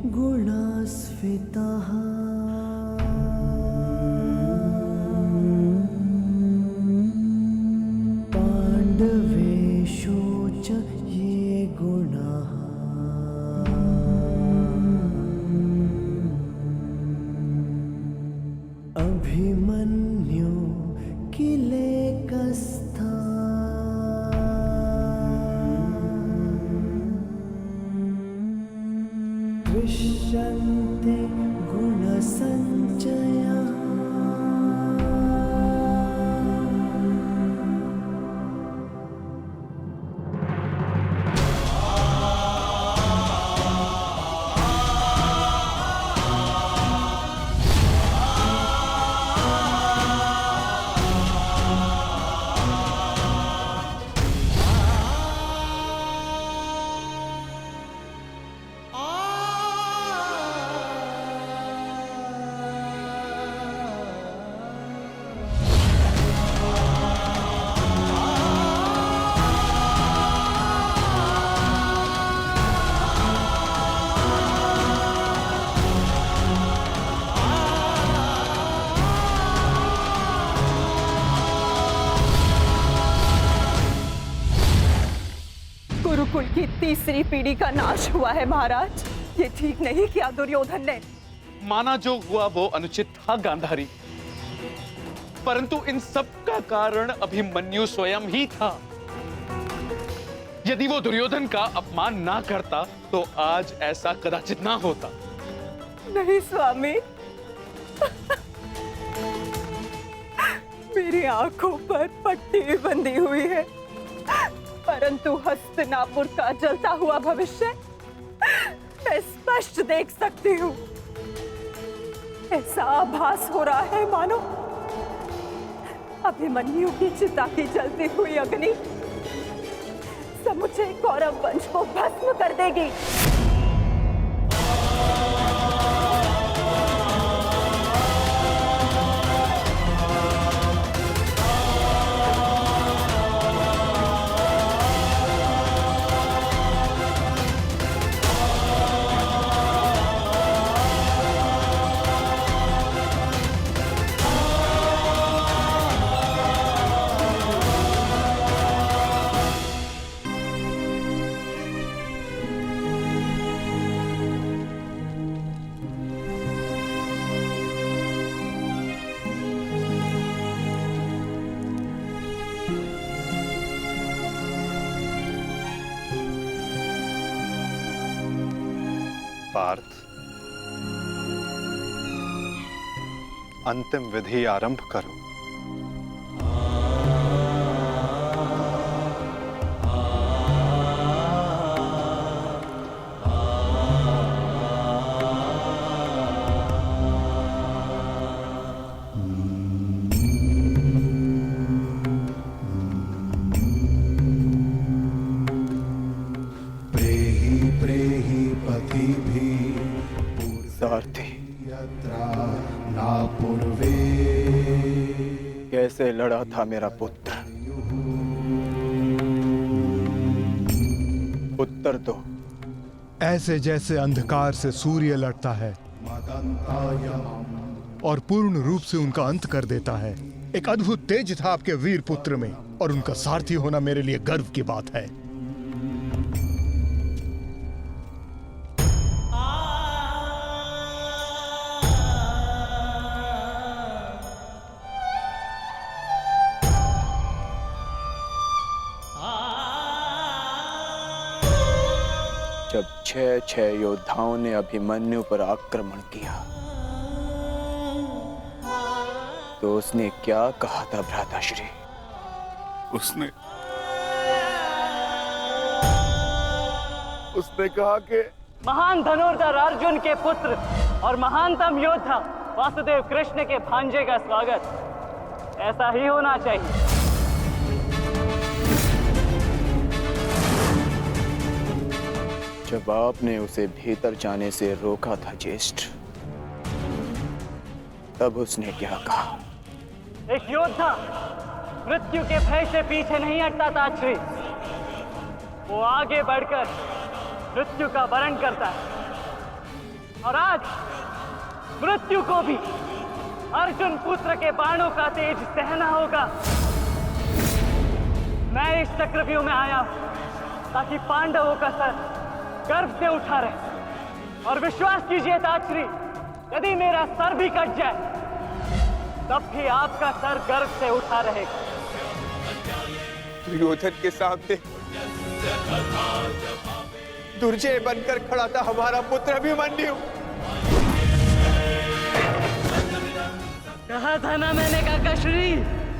गुणास्फिताः पाण्डवेषु च ये गुणाः अभिमन्यु किलेकस्था दृश्यन्ते गुणसञ्चयः गुरुकुल की तीसरी पीढ़ी का नाश हुआ है महाराज। ये ठीक नहीं किया दुर्योधन ने। माना जो हुआ वो अनुचित था गांधारी, परंतु इन सब का कारण अभिमन्यु स्वयं ही था। यदि वो दुर्योधन का अपमान ना करता तो आज ऐसा कदाचित ना होता। नहीं स्वामी, मेरी आंखों पर पट्टी बंधी हुई है, परंतु हस्तिनापुर का जलता हुआ भविष्य मैं स्पष्ट देख सकती हूँ। ऐसा आभास हो रहा है मानो अभिमन्यु की चिता की जलती हुई अग्नि समुचे कौरव वंश को भस्म कर देगी। पार्थ, अंतिम विधि आरंभ करो। सारथी, कैसे लड़ा था मेरा पुत्र? उत्तर दो। ऐसे जैसे अंधकार से सूर्य लड़ता है और पूर्ण रूप से उनका अंत कर देता है। एक अद्भुत तेज था आपके वीर पुत्र में और उनका सारथी होना मेरे लिए गर्व की बात है। जब 6 योद्धाओं ने अभिमन्यु पर आक्रमण किया तो उसने क्या कहा था भ्राताश्री? उसने कहा कि महान धनुर्धर अर्जुन के पुत्र और महानतम योद्धा वासुदेव कृष्ण के भांजे का स्वागत ऐसा ही होना चाहिए। जब आपने उसे भीतर जाने से रोका था ज्येष्ठ, तब उसने क्या कहा? एक योद्धा मृत्यु के भय से पीछे नहीं हटता था श्री, वो आगे बढ़कर मृत्यु का वरण करता है। और आज मृत्यु को भी अर्जुन पुत्र के बाणों का तेज सहना होगा। मैं इस चक्रव्यूह में आया हूं ताकि पांडवों का सर गर्व से उठा रहे। और विश्वास कीजिए ताश्री, यदि मेरा सर भी कट जाए तब भी आपका सर गर्व से उठा रहेगा। दुर्योधन के सामने दुर्जय बनकर खड़ा था हमारा पुत्र अभिमन्यु। कहा था ना मैंने काकाश्री,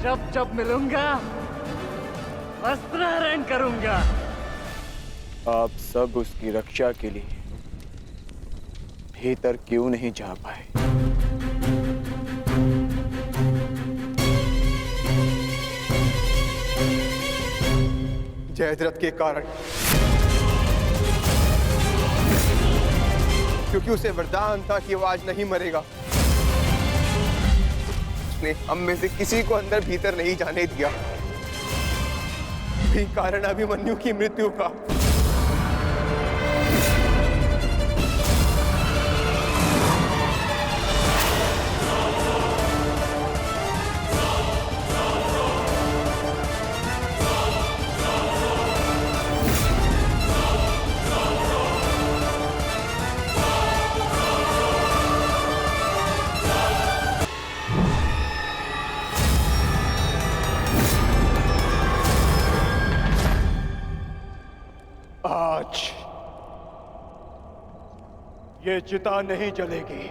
जब जब मिलूंगा वस्त्रहरण करूंगा। आप सब उसकी रक्षा के लिए भीतर क्यों नहीं जा पाए? जयद्रथ के कारण, क्योंकि उसे वरदान था कि वो आज नहीं मरेगा। उसने हम में से किसी को अंदर भीतर नहीं जाने दिया। भी कारण अभिमन्यु की मृत्यु का। आज ये चिता नहीं जलेगी।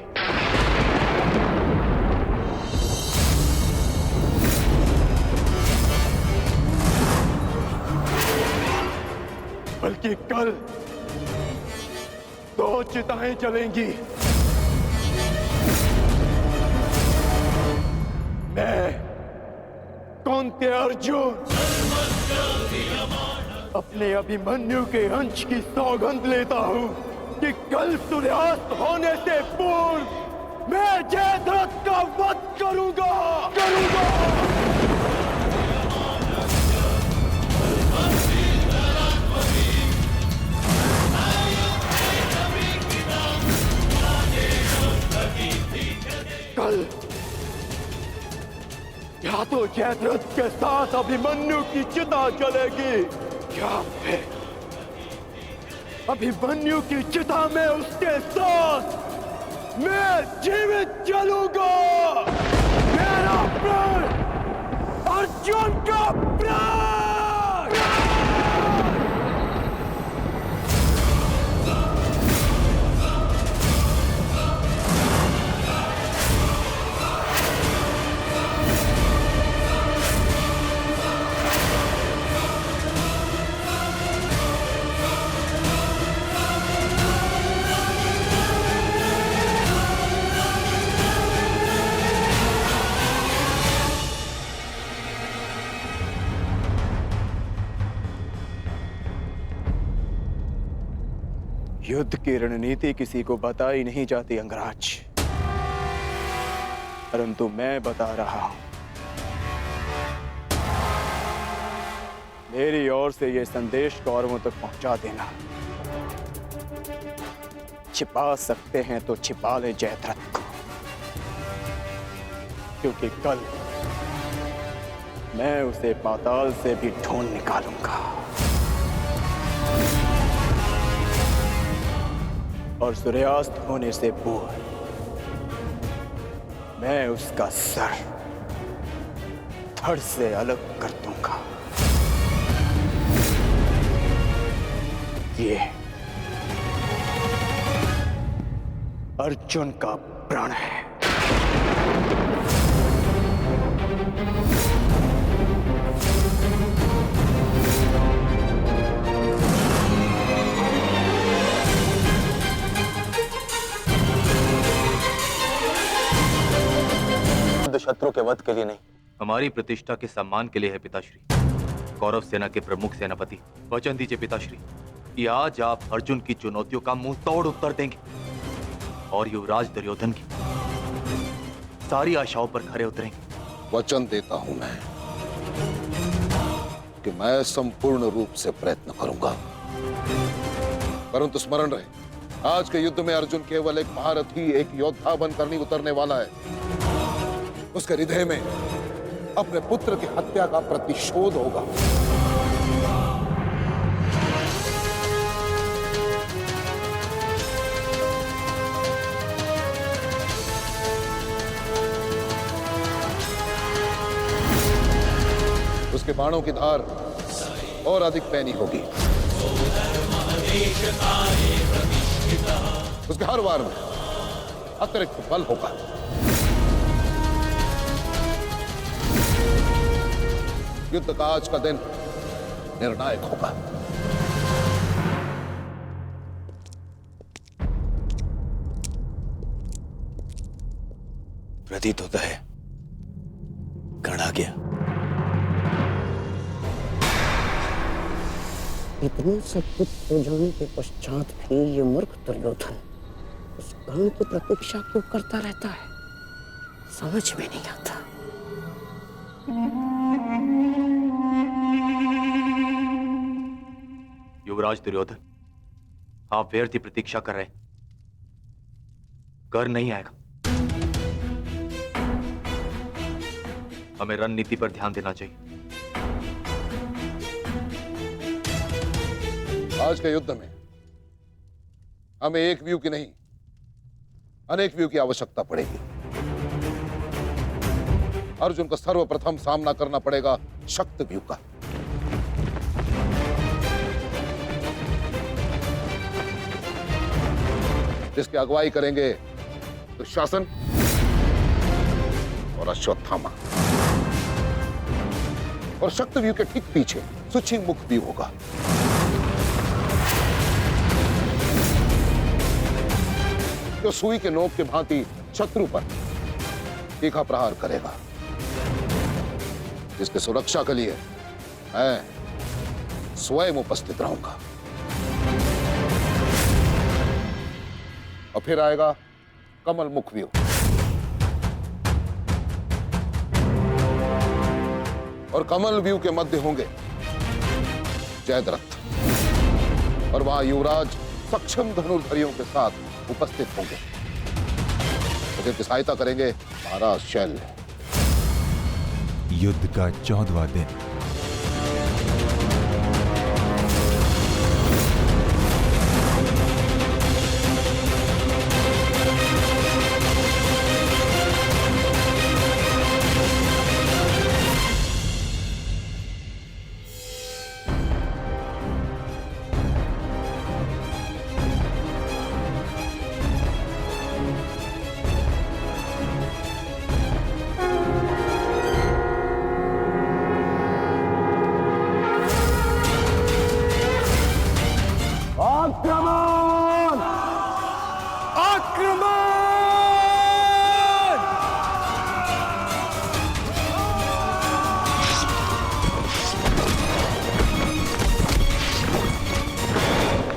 बल्कि कल 2 चिताएं जलेंगी। मैं कौन्ते अर्जुन अपने अभिमन्यु के अंश की सौगंध लेता हूं कि कल सूर्यास्त होने से पूर्व मैं जयद्रथ का वध करूंगा। कल या तो जयद्रथ के साथ अभिमन्यु की चिता जलेगी या फिर अभिमन्यु की चिता में उसके साथ मैं जीवित जलूंगा। मेरा प्राण अर्जुन का प्राण। युद्ध की रणनीति किसी को बताई नहीं जाती अंगराज, परंतु मैं बता रहा हूं। मेरी ओर से यह संदेश कौरवों तक पहुंचा देना। छिपा सकते हैं तो छिपा ले जयद्रथ को, क्योंकि कल मैं उसे पाताल से भी ढूंढ निकालूंगा और सूर्यास्त होने से पूर्व मैं उसका सर धड़ से अलग कर दूंगा। ये अर्जुन का प्रण है। शत्रु के वध के लिए नहीं, हमारी प्रतिष्ठा के सम्मान के लिए है पिताश्री। कौरव सेना के प्रमुख सेनापति, वचन दीजिए पिताश्री कि आज आप अर्जुन की चुनौतियों का मुंह तोड़ उत्तर देंगे और युवराज दुर्योधन की सारी आशाओं पर खरे उतरेंगे। वचन देता हूं मैं कि मैं संपूर्ण रूप से प्रयत्न करूंगा, परंतु स्मरण रहे आज के युद्ध में अर्जुन केवल एक महारथी, एक योद्धा बनकर नहीं उतरने वाला है। उसके हृदय में अपने पुत्र की हत्या का प्रतिशोध होगा। उसके बाणों की धार और अधिक पैनी होगी। उसके हर वार में अतिरिक्त बल होगा। युद्ध का आज का दिन निर्णायक होगा। प्रतीत होता है गण आ गया। इतने सब कुछ हो जाने के पश्चात भी ये मूर्ख दुर्योधन उस गण की प्रतीक्षा क्यों करता रहता है, समझ में नहीं आता। युवराज दुर्योधन, आप व्यर्थ की प्रतीक्षा कर रहे हैं। कर नहीं आएगा। हमें रणनीति पर ध्यान देना चाहिए। आज के युद्ध में हमें एक व्यू की नहीं, अनेक व्यू की आवश्यकता पड़ेगी। अर्जुन को सर्वप्रथम सामना करना पड़ेगा शक्ति व्यू का। जिसकी अगुवाई करेंगे दुशासन और अश्वत्थामा। और शक्ति व्यू के ठीक पीछे सुचिमुख व्यू होगा। जो सुई के नोक के भांति शत्रु पर तीखा प्रहार करेगा। जिसकी सुरक्षा के लिए मैं स्वयं उपस्थित रहूंगा। और फिर आएगा कमल मुख व्यू। और कमल व्यू के मध्य होंगे जयद्रथ। और वहां युवराज सक्षम धनुर्धरियों के साथ उपस्थित होंगे। तो जिनकी सहायता करेंगे महाराज शैल्य। युद्ध का 14वां दिन।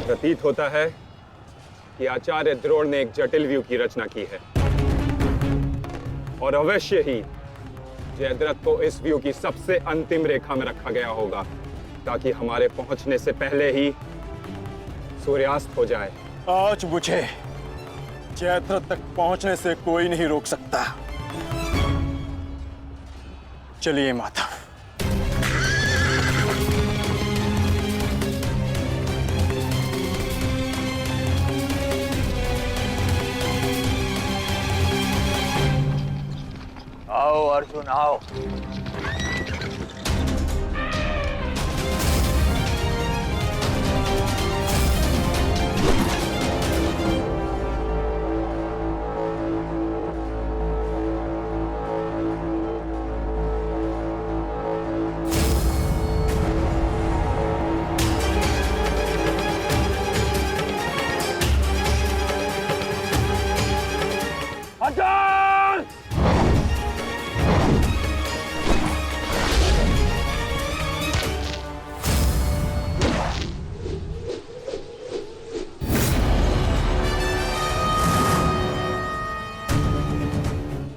प्रतीत होता है कि आचार्य द्रोण ने एक जटिल व्यू की रचना की है और अवश्य ही जयद्रथ को इस व्यू की सबसे अंतिम रेखा में रखा गया होगा ताकि हमारे पहुंचने से पहले ही सूर्यास्त हो जाए। आज मुझे जयद्रथ तक पहुंचने से कोई नहीं रोक सकता। चलिए माता। आओ अर्जुन आओ।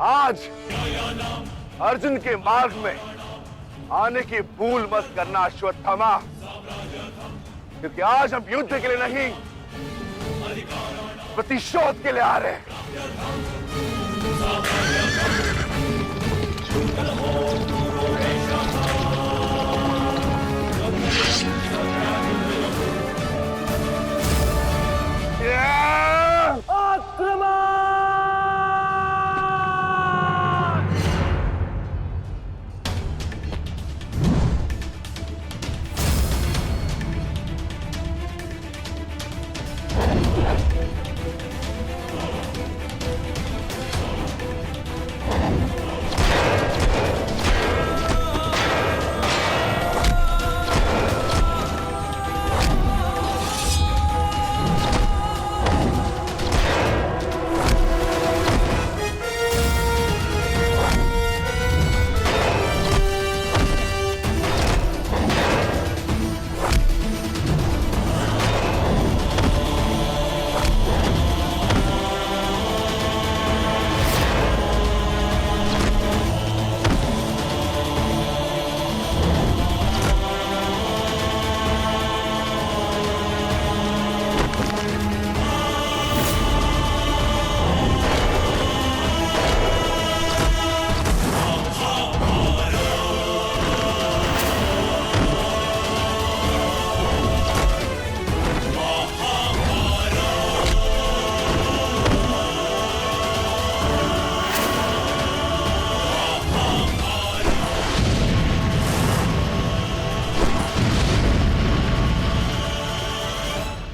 आज अर्जुन के मार्ग में आने की भूल मत करना अश्वत्थामा, क्योंकि आज हम युद्ध के लिए नहीं प्रतिशोध के लिए आ रहे हैं।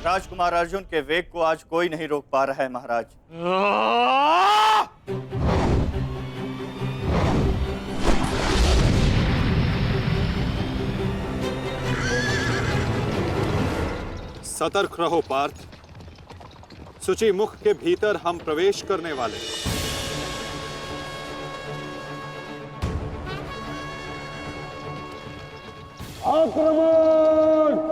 राजकुमार अर्जुन के वेग को आज कोई नहीं रोक पा रहा है महाराज। सतर्क रहो पार्थ, सूची मुख के भीतर हम प्रवेश करने वाले हैं। आक्रमण!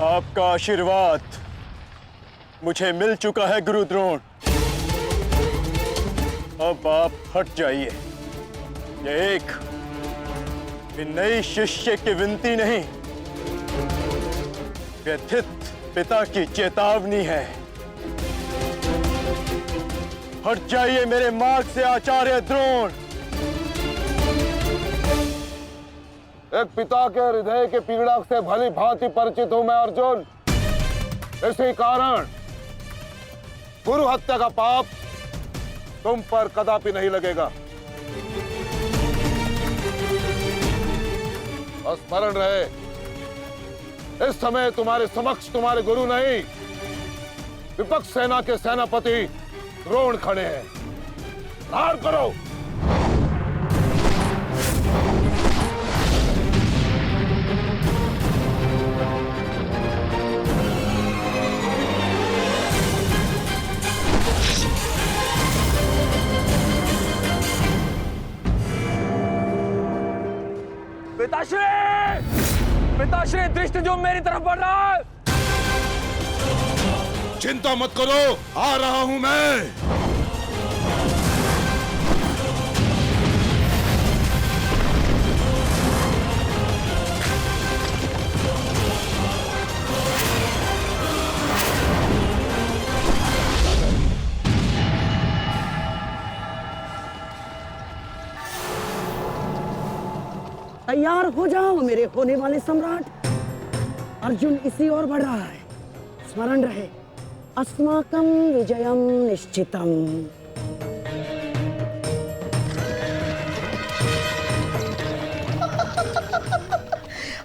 आपका आशीर्वाद मुझे मिल चुका है गुरु द्रोण। अब आप हट जाइए। ये एक नई शिष्य की विनती नहीं, व्यथित पिता की चेतावनी है। हट जाइए मेरे मार्ग से आचार्य द्रोण। एक पिता के हृदय के पीड़ा से भली भांति परिचित हूं मैं अर्जुन। इसी कारण गुरु हत्या का पाप तुम पर कदापि नहीं लगेगा। स्मरण रहे, इस समय तुम्हारे समक्ष तुम्हारे गुरु नहीं, विपक्ष सेना के सेनापति द्रोण खड़े हैं। धार करो। पिताश्री दृष्टि जो मेरी तरफ बढ़ रहा है। चिंता मत करो, आ रहा हूं मैं। तैयार हो जाओ मेरे होने वाले सम्राट। अर्जुन इसी ओर बढ़ रहा है। स्मरण रहे, अस्माकं विजयम निश्चितम।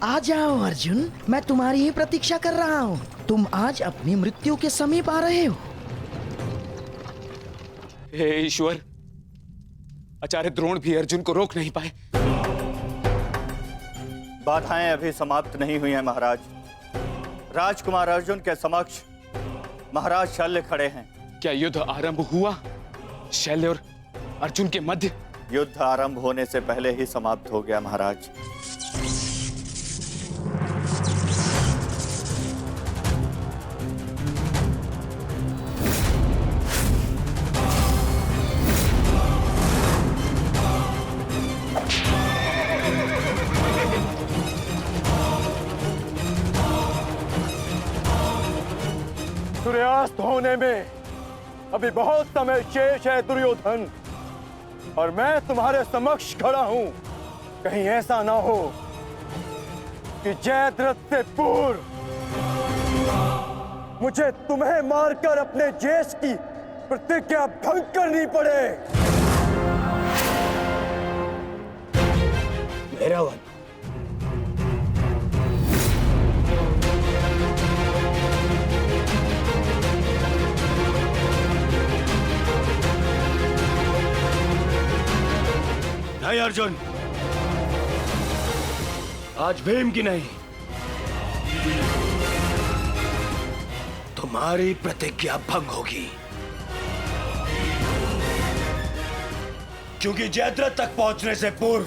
आ जाओ अर्जुन, मैं तुम्हारी ही प्रतीक्षा कर रहा हूँ। तुम आज अपनी मृत्यु के समीप आ रहे हो। हे ईश्वर, आचार्य द्रोण भी अर्जुन को रोक नहीं पाए। बाधाएं अभी समाप्त नहीं हुई हैं महाराज। राजकुमार अर्जुन के समक्ष महाराज शल्य खड़े हैं। क्या युद्ध आरंभ हुआ शल्य और अर्जुन के मध्य? युद्ध आरंभ होने से पहले ही समाप्त हो गया महाराज। सूर्यास्त होने में अभी बहुत समय शेष है दुर्योधन, और मैं तुम्हारे समक्ष खड़ा हूं। कहीं ऐसा ना हो कि जयद्रथ से पूर्व मुझे तुम्हें मारकर अपने जेश की प्रतिज्ञा भंग करनी पड़े। मेरा वन नहीं अर्जुन, आज भीम की नहीं, तुम्हारी प्रतिज्ञा भंग होगी, क्योंकि जयद्रथ तक पहुंचने से पूर्व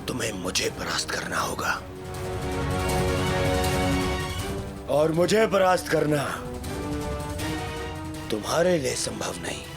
तुम्हें मुझे परास्त करना होगा, और मुझे परास्त करना तुम्हारे लिए संभव नहीं।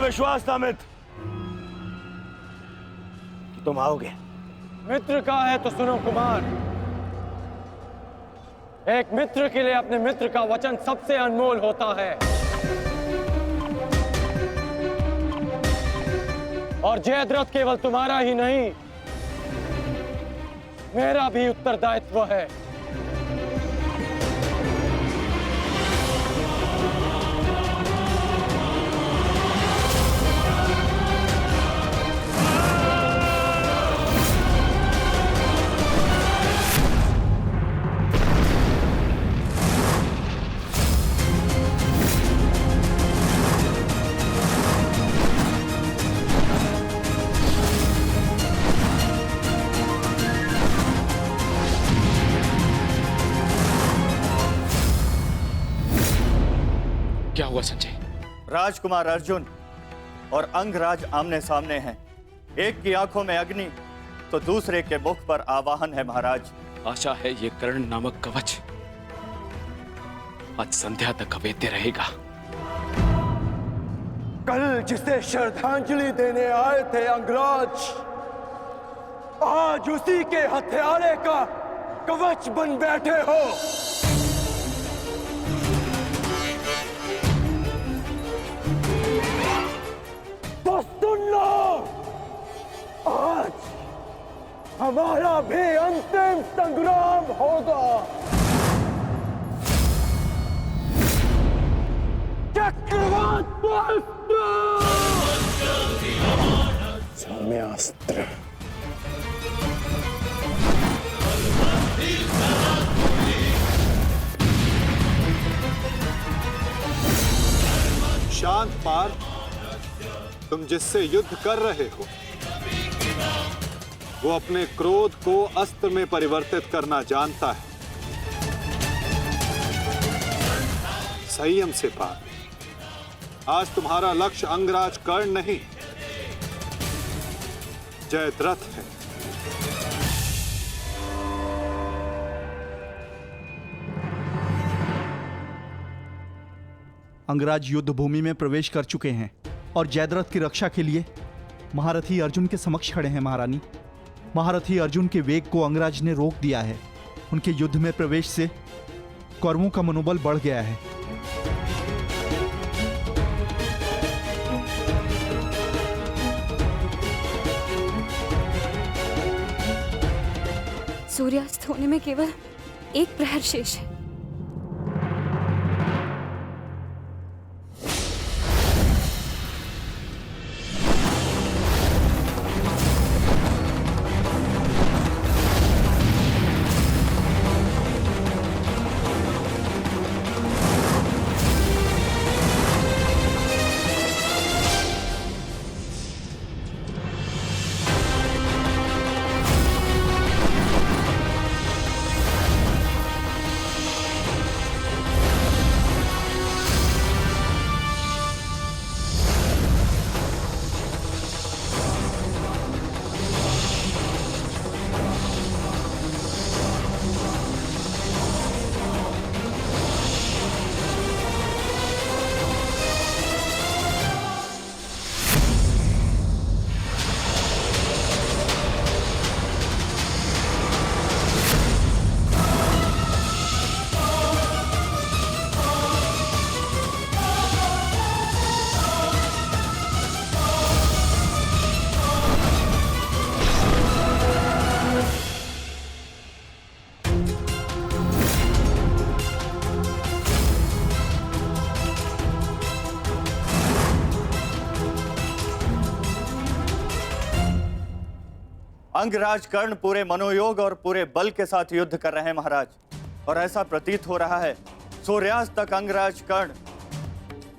विश्वास था मित्र कि तुम आओगे। मित्र का है तो सुनो कुमार, एक मित्र के लिए अपने मित्र का वचन सबसे अनमोल होता है, और जयद्रथ केवल तुम्हारा ही नहीं, मेरा भी उत्तरदायित्व है। क्या हुआ संजय? राजकुमार अर्जुन और अंगराज आमने सामने हैं। एक की आंखों में अग्नि तो दूसरे के मुख पर आवाहन है महाराज। आशा है ये कर्ण नामक कवच आज संध्या तक अवेद्य रहेगा। कल जिसे श्रद्धांजलि देने आए थे अंगराज, आज उसी के हत्यारे का कवच बन बैठे हो। तो सुन लो, आज हमारा भी अंतिम संग्राम होगा। सौम्यास्त्र। शांत पार्थ, तुम जिससे युद्ध कर रहे हो वो अपने क्रोध को अस्त्र में परिवर्तित करना जानता है। संयम से पार्थ, आज तुम्हारा लक्ष्य अंगराज कर्ण नहीं, जयद्रथ है। अंगराज युद्ध भूमि में प्रवेश कर चुके हैं और जयद्रथ की रक्षा के लिए महारथी अर्जुन के समक्ष खड़े हैं। महारानी, महारथी अर्जुन के वेग को अंगराज ने रोक दिया है। उनके युद्ध में प्रवेश से कौरवों का मनोबल बढ़ गया है। सूर्यास्त होने में केवल एक प्रहर शेष है। अंगराज कर्ण पूरे मनोयोग और पूरे बल के साथ युद्ध कर रहे हैं महाराज, और ऐसा प्रतीत हो रहा है सूर्यास्त तक अंगराज कर्ण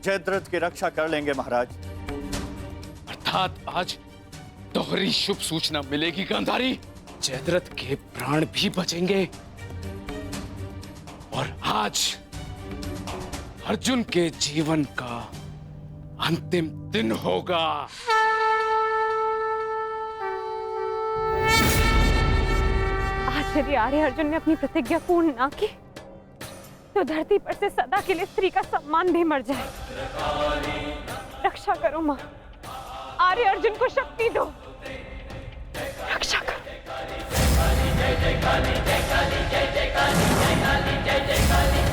जयद्रथ की रक्षा कर लेंगे महाराज। अर्थात आज दोहरी शुभ सूचना मिलेगी गांधारी। जयद्रथ के प्राण भी बचेंगे और आज अर्जुन के जीवन का अंतिम दिन होगा। आज यदि आर्य अर्जुन ने अपनी प्रतिज्ञा पूर्ण ना की तो धरती पर से सदा के लिए स्त्री का सम्मान भी मर जाए। रक्षा करो मां, आर्य अर्जुन को शक्ति दो, रक्षा करो। जय जय काली, जय काली, जय जय काली, जय काली, जय जय काली।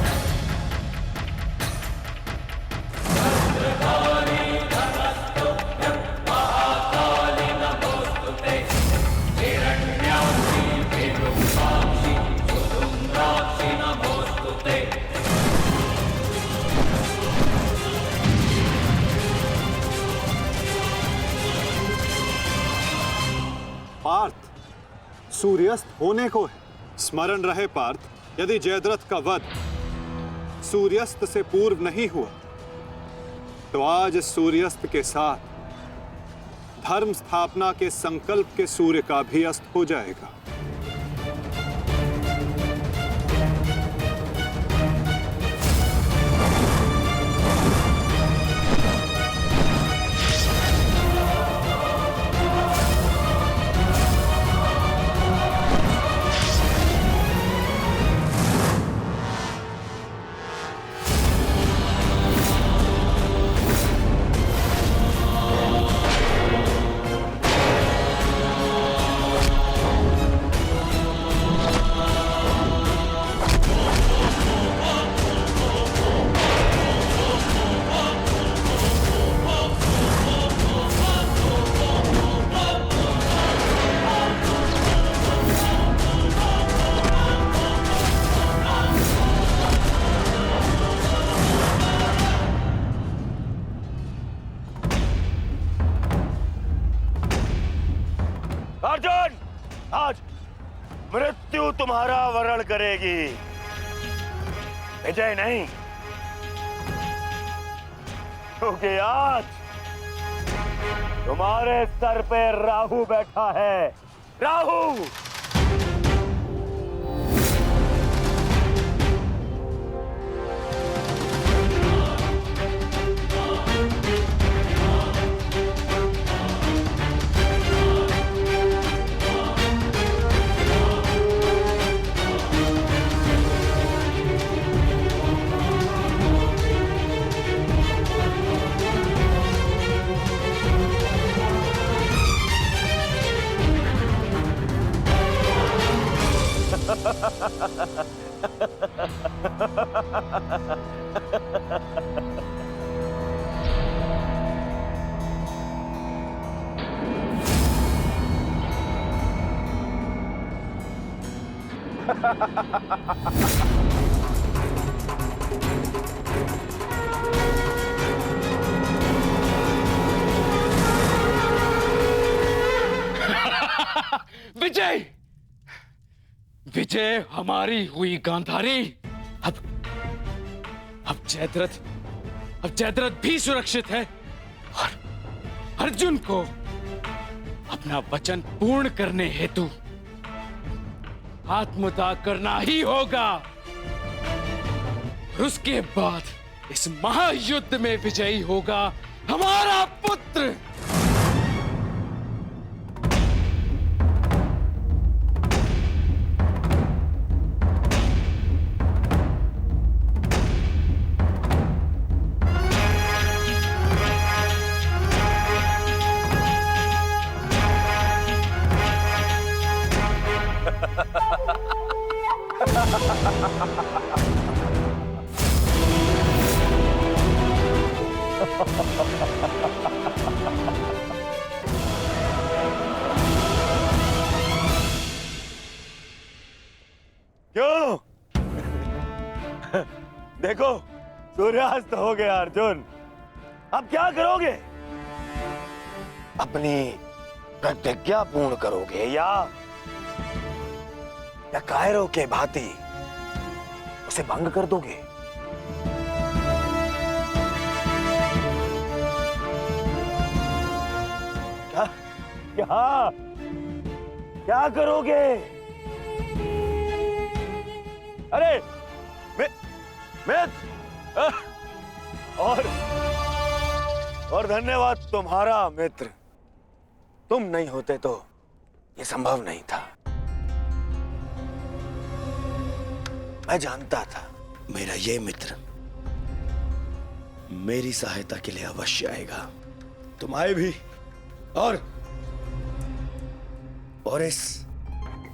पार्थ, सूर्यास्त होने को है। स्मरण रहे पार्थ, यदि जयद्रथ का वध सूर्यास्त से पूर्व नहीं हुआ तो आज सूर्यास्त के साथ धर्म स्थापना के संकल्प के सूर्य का भी अस्त हो जाएगा। अर्जुन, आज मृत्यु तुम्हारा वरण करेगी, विजय नहीं। क्योंकि आज तुम्हारे सर पे राहु बैठा है। राहु, विजय, विजय हमारी हुई गांधारी। अब जयद्रथ भी सुरक्षित है और अर्जुन को अपना वचन पूर्ण करने हेतु आत्मदाह करना ही होगा। और उसके बाद इस महायुद्ध में विजयी होगा हमारा पुत्र। क्यों? देखो, सूर्यास्त हो गया अर्जुन। अब क्या करोगे? अपनी प्रतिज्ञा पूर्ण करोगे या कायरों के भांति उसे भंग कर दोगे? क्या करोगे? अरे और धन्यवाद तुम्हारा मित्र। तुम नहीं होते तो ये संभव नहीं था। मैं जानता था मेरा ये मित्र मेरी सहायता के लिए अवश्य आएगा। तुम आए भी और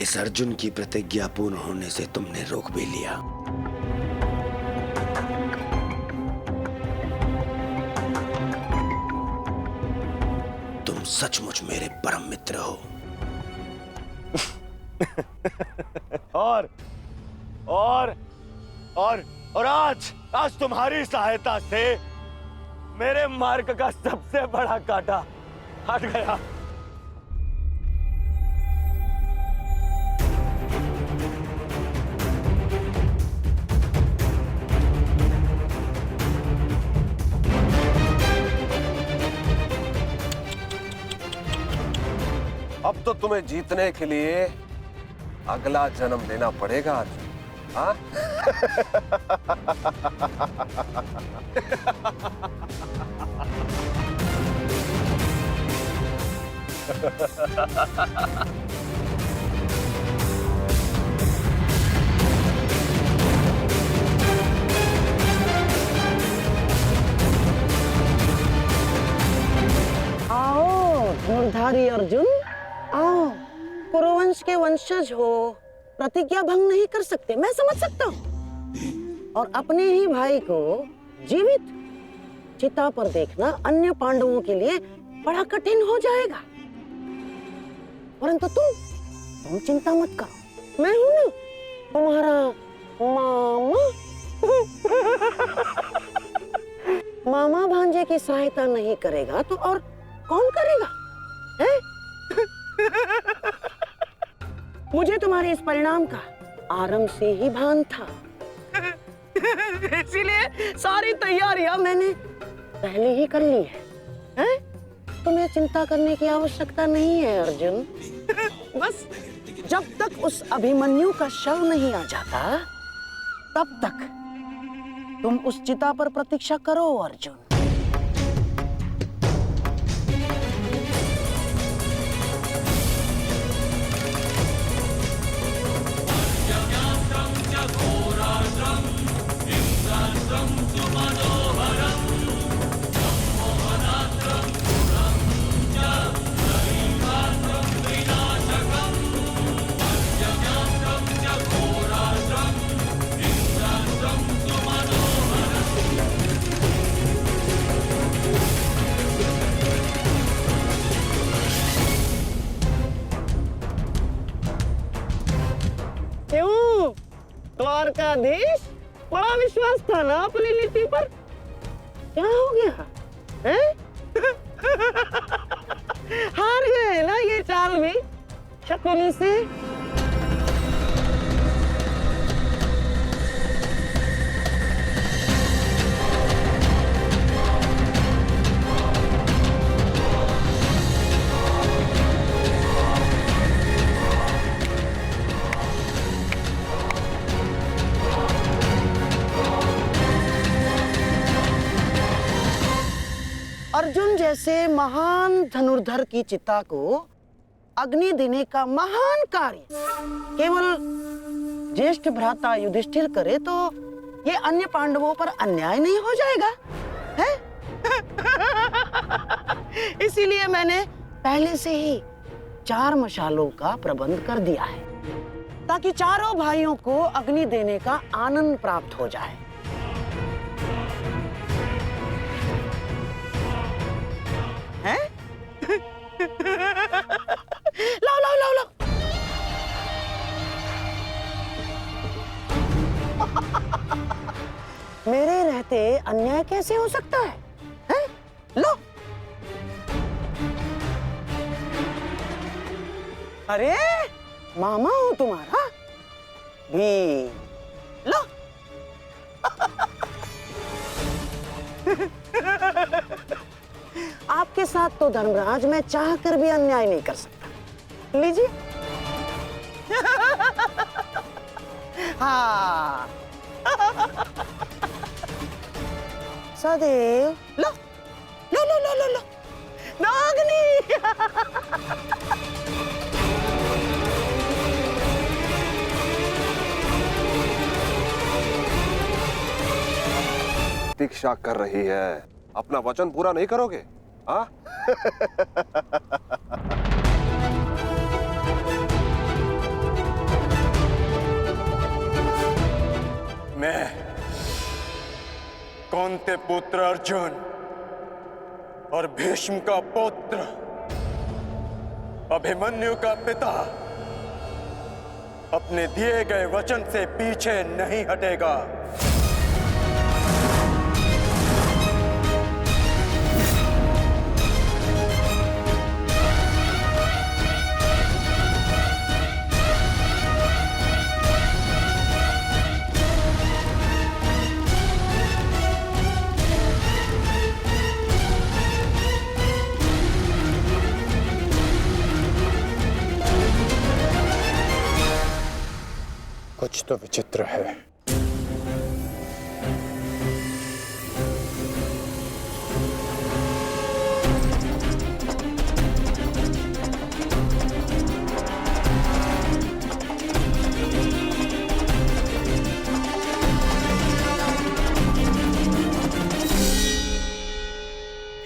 इस अर्जुन की प्रतिज्ञा पूर्ण होने से तुमने रोक भी लिया। तुम सचमुच मेरे परम मित्र हो। और आज तुम्हारी सहायता से मेरे मार्ग का सबसे बड़ा कांटा हट गया। अब तो तुम्हें जीतने के लिए अगला जन्म लेना पड़ेगा अर्जुन। हाँ? आओ धनुर्धारी अर्जुन, आओ। कुरुवंश के वंशज हो, प्रतिज्ञा भंग नहीं कर सकते, मैं समझ सकता हूँ। और अपने ही भाई को जीवित चिता पर देखना अन्य पांडवों के लिए बड़ा कठिन हो जाएगा। परंतु तुम चिंता मत करो, मैं हूं ना तुम्हारा मामा। मामा भांजे की सहायता नहीं करेगा तो और कौन करेगा? है? मुझे तुम्हारे इस परिणाम का आरंभ से ही भान था। इसीलिए सारी तैयारियां मैंने पहले ही कर ली है? तुम्हें चिंता करने की आवश्यकता नहीं है अर्जुन। बस जब तक उस अभिमन्यु का शव नहीं आ जाता तब तक तुम उस चिता पर प्रतीक्षा करो अर्जुन। Ram द्वारकाधीश, बड़ा विश्वास था ना अपनी नीति पर। क्या हो गया हैं? हार गए ना ये चाल भी शकुनी से। अर्जुन जैसे महान धनुर्धर की चिता को अग्नि देने का महान कार्य केवल ज्येष्ठ भ्राता युधिष्ठिर करे तो ये अन्य पांडवों पर अन्याय नहीं हो जाएगा, है? इसीलिए मैंने पहले से ही 4 मशालों का प्रबंध कर दिया है ताकि चारों भाइयों को अग्नि देने का आनंद प्राप्त हो जाए। हैं? लाओ लाओ लाओ लाओ। मेरे रहते अन्याय कैसे हो सकता है? हैं? लो। अरे मामा हूं तुम्हारा भी। लो। आपके साथ तो धर्मराज मैं चाहकर भी अन्याय नहीं कर सकता। लीजिए। हाँ। सदैव लो लो लो लो लो लो नागनी। प्रतीक्षा कर रही है, अपना वचन पूरा नहीं करोगे? हाँ? मैं कौंते पुत्र अर्जुन और भीष्म का पुत्र अभिमन्यु का पिता अपने दिए गए वचन से पीछे नहीं हटेगा। कुछ तो विचित्र है।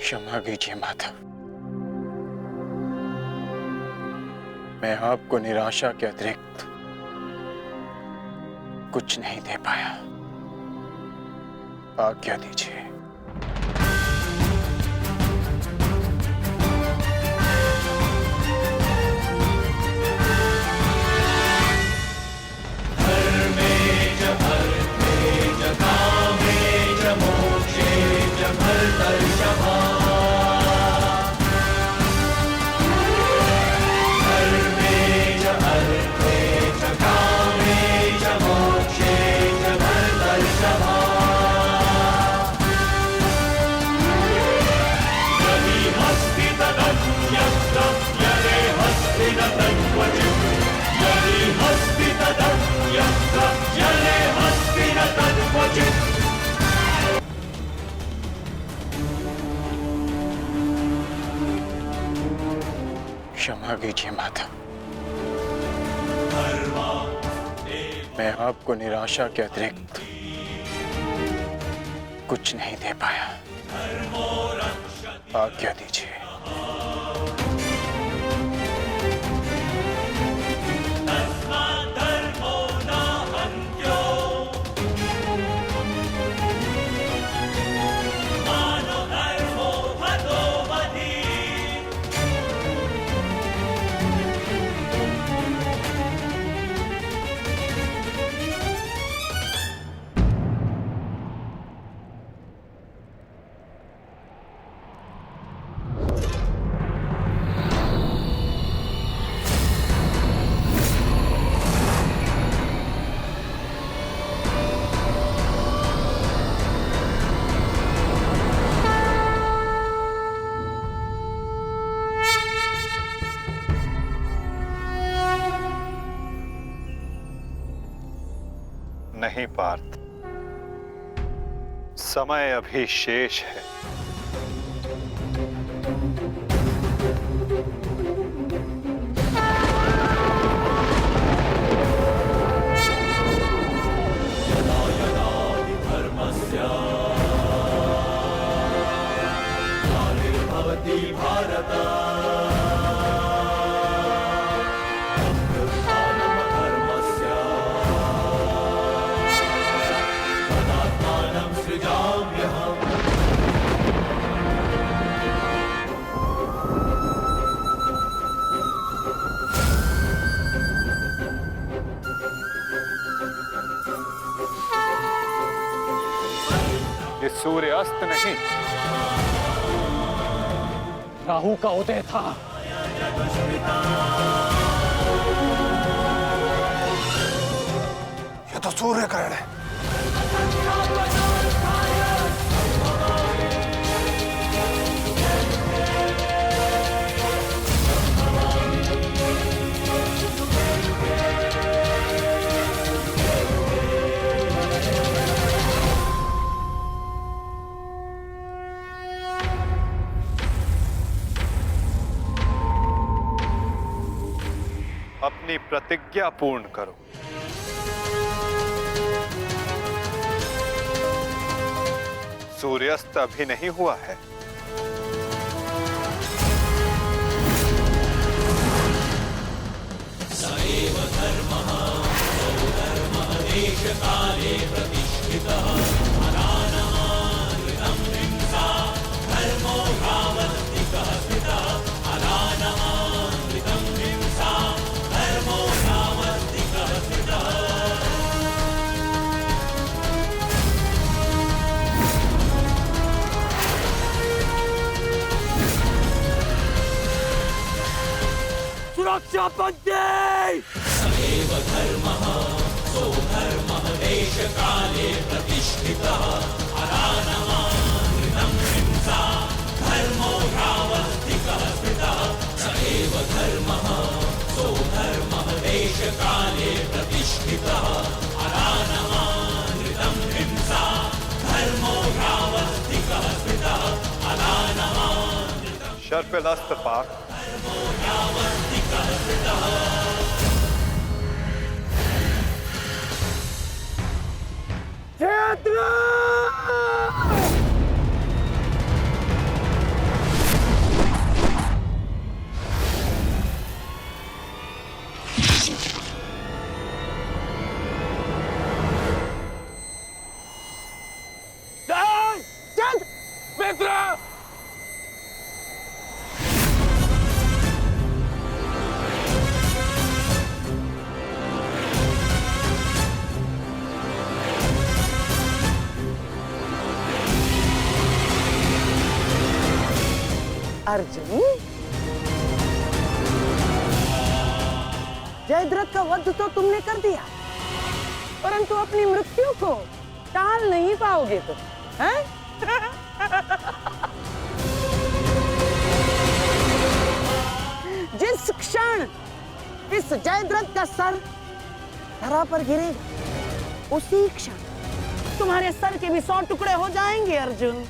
क्षमा कीजिए माता, मैं आपको निराशा के अतिरिक्त कुछ नहीं दे पाया। आज्ञा दीजिए। क्षमा कीजिए माता, मैं आपको निराशा के अतिरिक्त कुछ नहीं दे पाया। आज्ञा दीजिए। नहीं पार्थ, समय अभी शेष है। ये सूर्य अस्त नहीं, राहु का उदय था। ये तो सूर्य ग्रहण है। अपनी प्रतिज्ञा पूर्ण करो। सूर्यास्त अभी नहीं हुआ है। सएव धर्मः सौधर्मः देशकाले प्रतिष्ठितः अनानमानृतं हिंसा धर्मो भावस्तिकः स्थितः अनानमानृतं हिंसा धर्मो भावस्तिकः स्थितः। सुरक्षा पंक्ति सएव धर्मः सौधर्मः देशकाले प्रतिष्ठितः अनानमानृतं हिंसा धर्मो भावस्तिकः स्थितः। सएव धर्मः सौधर्मः देशकाले प्रतिष्ठितः अनानमानृतं हिंसा धर्मो भावस्तिकः स्थितः अनानमानृतं शर्पिलस्त पार्थ, मित्र अर्जुन, जयद्रथ का वध तो तुमने कर दिया, परंतु अपनी मृत्यु को टाल नहीं पाओगे तुम, हैं? जिस क्षण इस जयद्रथ का सर धरा पर गिरेगा, उसी क्षण तुम्हारे सर के भी 100 टुकड़े हो जाएंगे अर्जुन।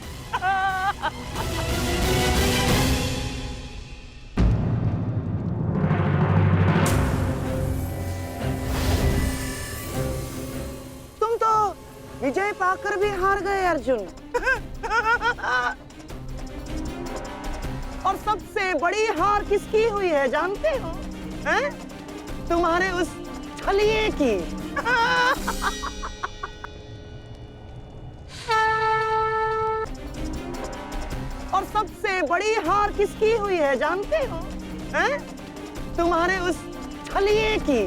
तुम तो विजय पाकर भी हार गए अर्जुन। और सबसे बड़ी हार किसकी हुई है जानते हो? हैं? तुम्हारे उस छलिए की। और सबसे बड़ी हार किसकी हुई है जानते हो? हैं? तुम्हारे उस छलिए की।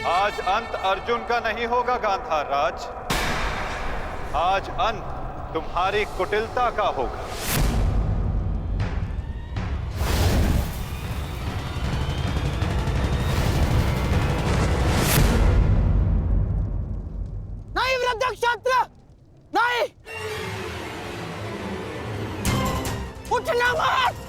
आज अंत अर्जुन का नहीं होगा गांधार राज, आज अंत तुम्हारी कुटिलता का होगा। नहीं वृद्धक्षत्र, नहीं, उठना मत।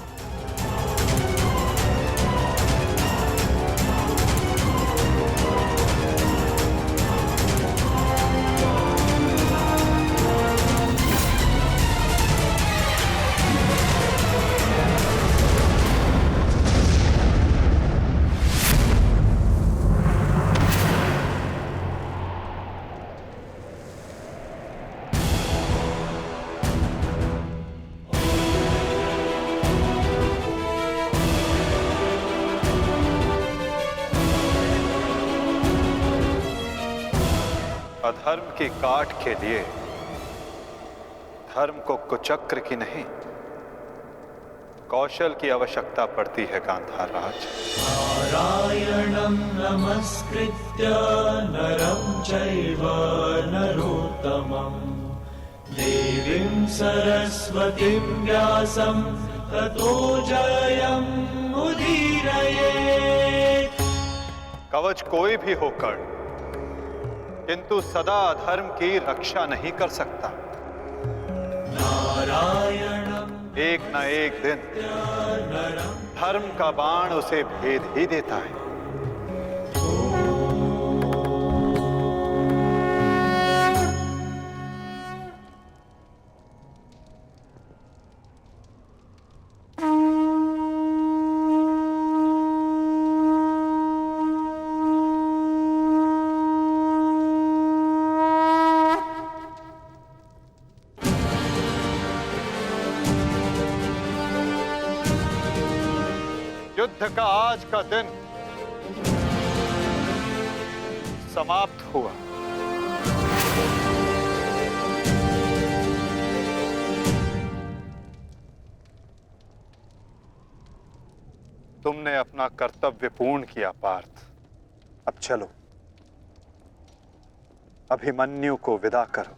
अधर्म की काट के लिए धर्म को कुचक्र की नहीं, कौशल की आवश्यकता पड़ती है गांधार राज। नारायणं नमस्कृत्य नरं चैव नरोत्तमं देवीं सरस्वतीं व्यासं ततो जयमुदीरयेत्। कवच कोई भी होकर किंतु सदा अधर्म की रक्षा नहीं कर सकता। नारायणं एक न एक दिन धर्म का बाण उसे भेद ही देता है। युद्ध का आज का दिन समाप्त हुआ। तुमने अपना कर्तव्य पूर्ण किया पार्थ। अब चलो, अभिमन्यु को विदा करो।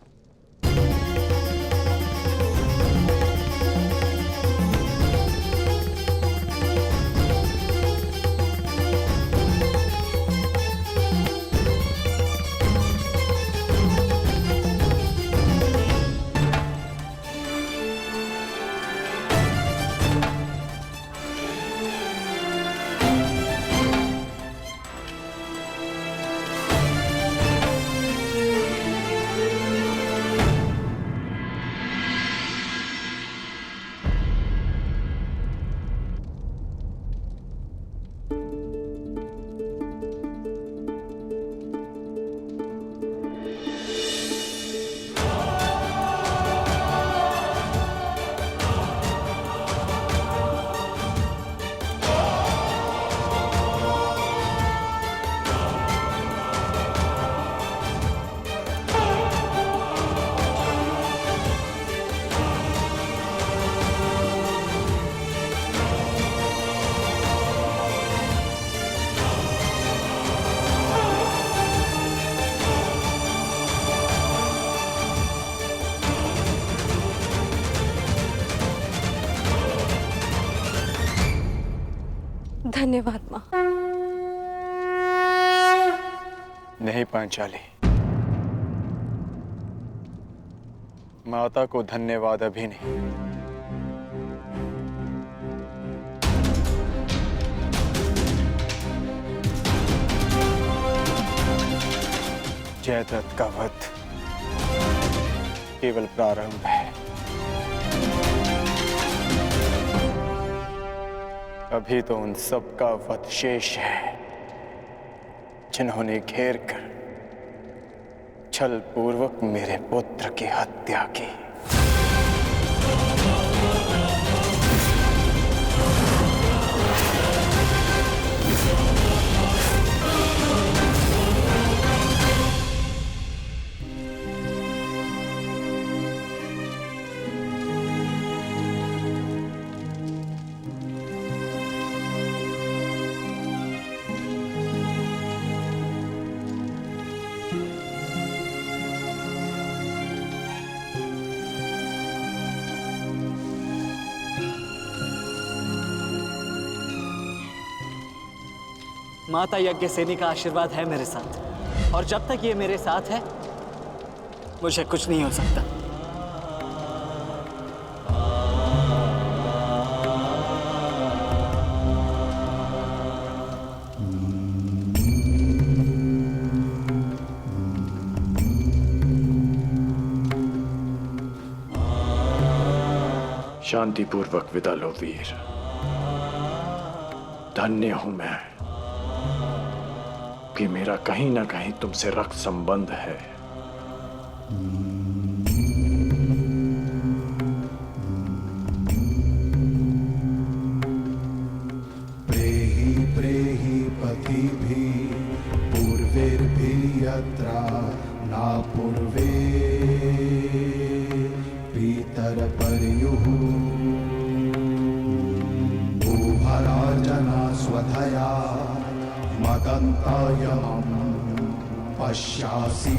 धन्यवाद माँ। नहीं पांचाली, माता को धन्यवाद अभी नहीं। जयद्रथ का वध केवल प्रारंभ है। अभी तो उन सब का वध शेष है जिन्होंने घेर कर छल पूर्वक मेरे पुत्र की हत्या की। माता यज्ञसेनी का आशीर्वाद है मेरे साथ, और जब तक ये मेरे साथ है मुझे कुछ नहीं हो सकता। शांतिपूर्वक विदा लो वीर। धन्य हूं मैं कि मेरा कहीं ना कहीं तुमसे रक्त संबंध है। प्रेहि प्रेहि पतिभिः पूर्वैर्भिः यत्रा यथा पूर्वे पीतरपर्युः भूभराजना स्वधया मदन्तायमं पश्यासि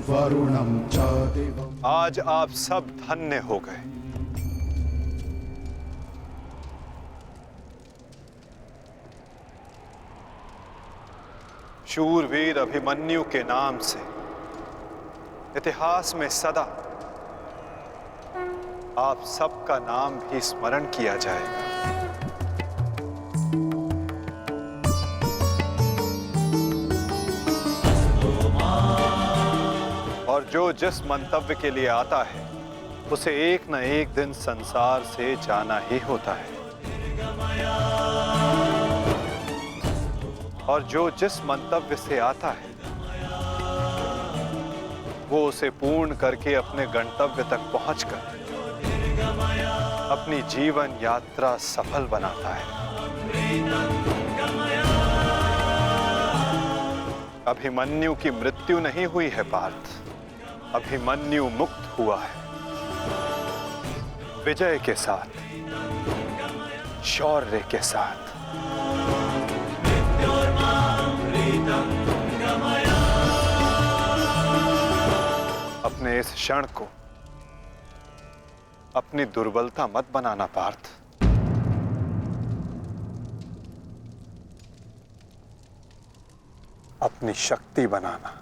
वरुणं च दिवम्। आज आप सब धन्य हो गए। शूरवीर अभिमन्यु के नाम से इतिहास में सदा आप सबका नाम भी स्मरण किया जाएगा। और जो जिस मंतव्य के लिए आता है उसे एक न एक दिन संसार से जाना ही होता है, और जो जिस मंतव्य से आता है वो उसे पूर्ण करके अपने गंतव्य तक पहुंचकर अपनी जीवन यात्रा सफल बनाता है। अभिमन्यु की मृत्यु नहीं हुई है पार्थ, अभिमन्यु मुक्त हुआ है विजय के साथ, शौर्य के साथ। अपने इस क्षण को अपनी दुर्बलता मत बनाना पार्थ। अपनी शक्ति बनाना।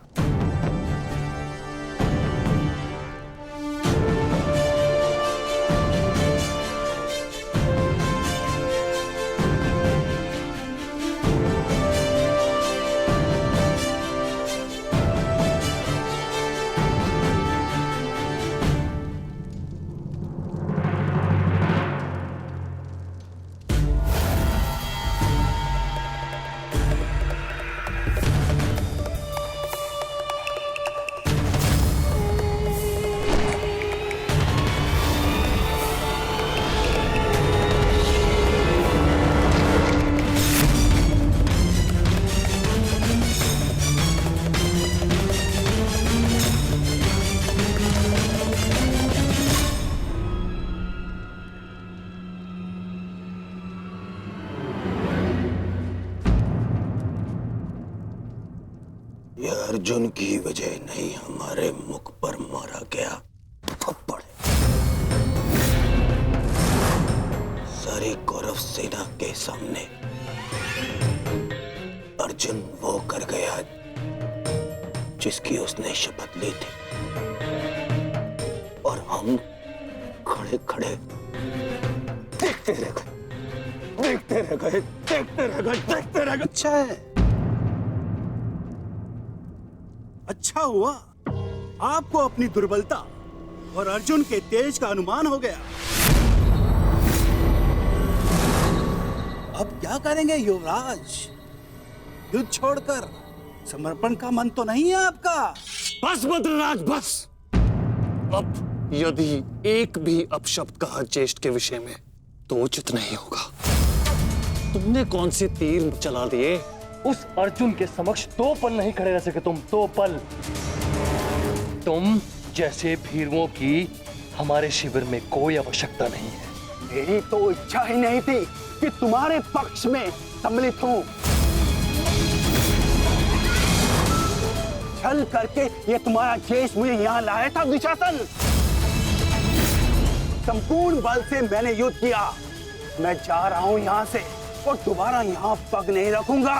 अर्जुन की वजह नहीं हमारे मुख पर मारा गया थप्पड़। सारी कौरव सेना के सामने अर्जुन वो कर गया जिसकी उसने शपथ ली थी, और हम खड़े खड़े देखते रह गए, देखते रह गए, देखते रह गए, देखते रह गए। अच्छा है, अच्छा हुआ आपको अपनी दुर्बलता और अर्जुन के तेज का अनुमान हो गया। अब क्या करेंगे युवराज? युद्ध छोड़कर समर्पण का मन तो नहीं है आपका? बस बद्रराज बस। अब यदि एक भी अपशब्द कहा ज्येष्ठ के विषय में तो उचित नहीं होगा। तुमने कौन से तीर चला दिए? उस अर्जुन के समक्ष 2 पल नहीं खड़े रह सके तुम, 2 पल। तुम जैसे भीरुओं की हमारे शिविर में कोई आवश्यकता नहीं है। मेरी तो इच्छा ही नहीं थी कि तुम्हारे पक्ष में सम्मिलित हूं। छल करके ये तुम्हारा ज्येष्ठ मुझे यहाँ लाया था दुशासन। संपूर्ण बल से मैंने युद्ध किया। मैं जा रहा हूं यहाँ से और दोबारा यहाँ पग नहीं रखूंगा।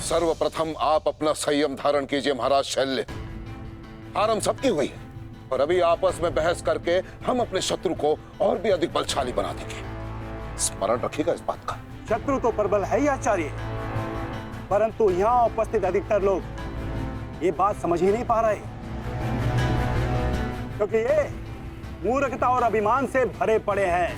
सर्वप्रथम आप अपना संयम धारण कीजिए महाराज शल्य। हार हम सबकी हुई है और अभी आपस में बहस करके हम अपने शत्रु को और भी अधिक बलशाली बना देंगे। स्मरण रखिएगा इस बात का। शत्रु तो प्रबल है ही आचार्य, परंतु यहाँ उपस्थित अधिकतर लोग ये बात समझ ही नहीं पा रहे, क्योंकि ये मूर्खता और अभिमान से भरे पड़े हैं।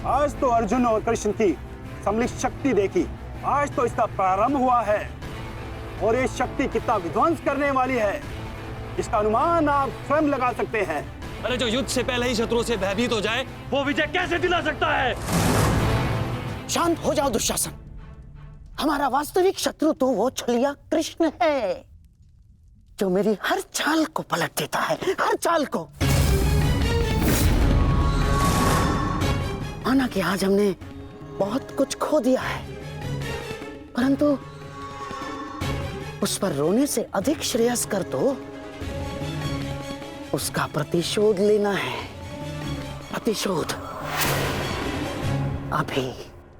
आज तो अर्जुन और कृष्ण की सम्मिलित शक्ति देखी, आज तो इसका प्रारंभ हुआ है और ये शक्ति कितना विध्वंस करने वाली है इसका अनुमान आप स्वयं लगा सकते हैं। अरे जो युद्ध से पहले ही शत्रुओं से भयभीत हो जाए, वो विजय कैसे दिला सकता है? शांत हो जाओ दुशासन। हमारा वास्तविक शत्रु तो वो छलिया कृष्ण है, जो मेरी हर चाल को पलट देता है, हर चाल को। माना कि आज हमने बहुत कुछ खो दिया है, परंतु उस पर रोने से अधिक श्रेयस्कर तो उसका प्रतिशोध लेना है। प्रतिशोध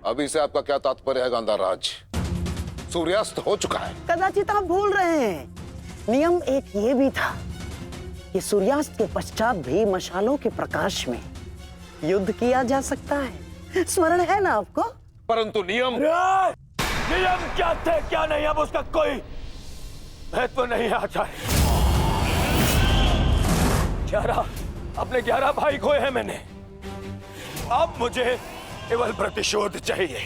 अभी से आपका क्या तात्पर्य है गांधार राज? सूर्यास्त हो चुका है। कदाचित आप भूल रहे हैं, नियम एक ये भी था कि सूर्यास्त के पश्चात भी मशालों के प्रकाश में युद्ध किया जा सकता है। स्मरण है ना आपको? परंतु नियम क्या थे क्या नहीं, अब उसका कोई महत्व नहीं आचार्य। 11 अपने 11 भाई खोए हैं मैंने, अब मुझे केवल प्रतिशोध चाहिए।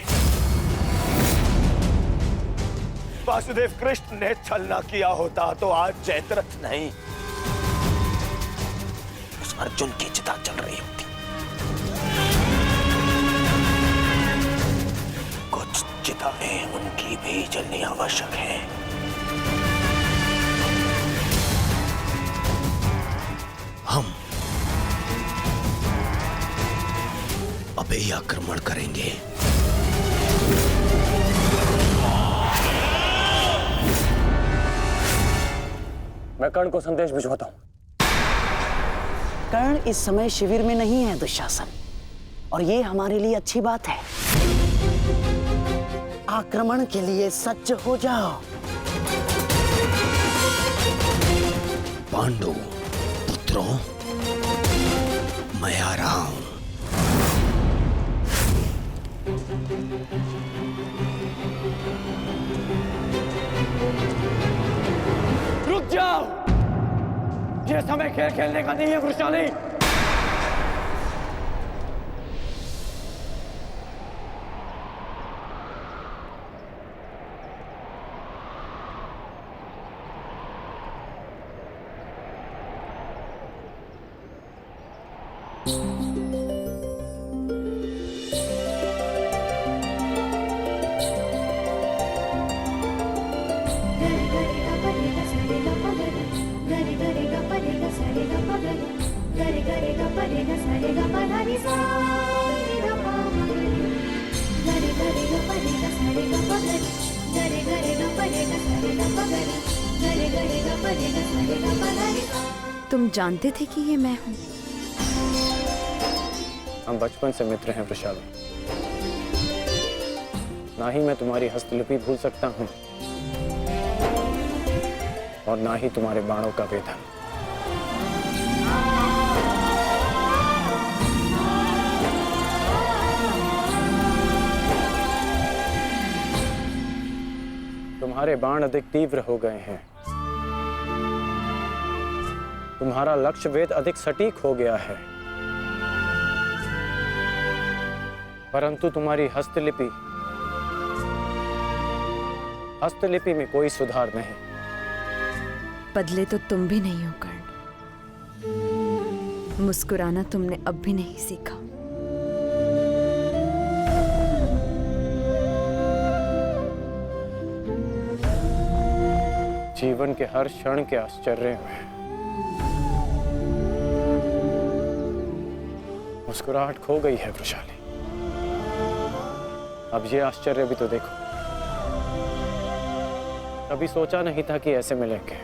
वासुदेव कृष्ण ने छलना किया होता तो आज जयद्रथ नहीं, उस अर्जुन की चिता चल रही होती। कुछ चिताएं उनकी भी जलनी आवश्यक है। हम अभी आक्रमण करेंगे। मैं कर्ण को संदेश भिजवाता हूं। कर्ण इस समय शिविर में नहीं है दुशासन, और ये हमारे लिए अच्छी बात है। आक्रमण के लिए सज्ज हो जाओ। पांडु पुत्रों, मैं आ रहा हूं। रुक जाओ, ये समय खेल खेलने का नहीं है वृषाली। तुम जानते थे कि ये मैं हूँ? हम बचपन से मित्र हैं वृषाली। ना ही मैं तुम्हारी हस्तलिपि भूल सकता हूँ और ना ही तुम्हारे बाणों का वेदन। तुम्हारे बाण अधिक तीव्र हो गए हैं, तुम्हारा लक्ष्य वेद अधिक सटीक हो गया है, परंतु तुम्हारी हस्तलिपि में कोई सुधार नहीं। बदले तो तुम भी नहीं हो कर्ण। मुस्कुराना तुमने अब भी नहीं सीखा। जीवन के हर क्षण के आश्चर्य में मुस्कुराहट खो गई है वृषाली। अब ये आश्चर्य भी तो देखो। कभी सोचा नहीं था कि ऐसे मिलेंगे।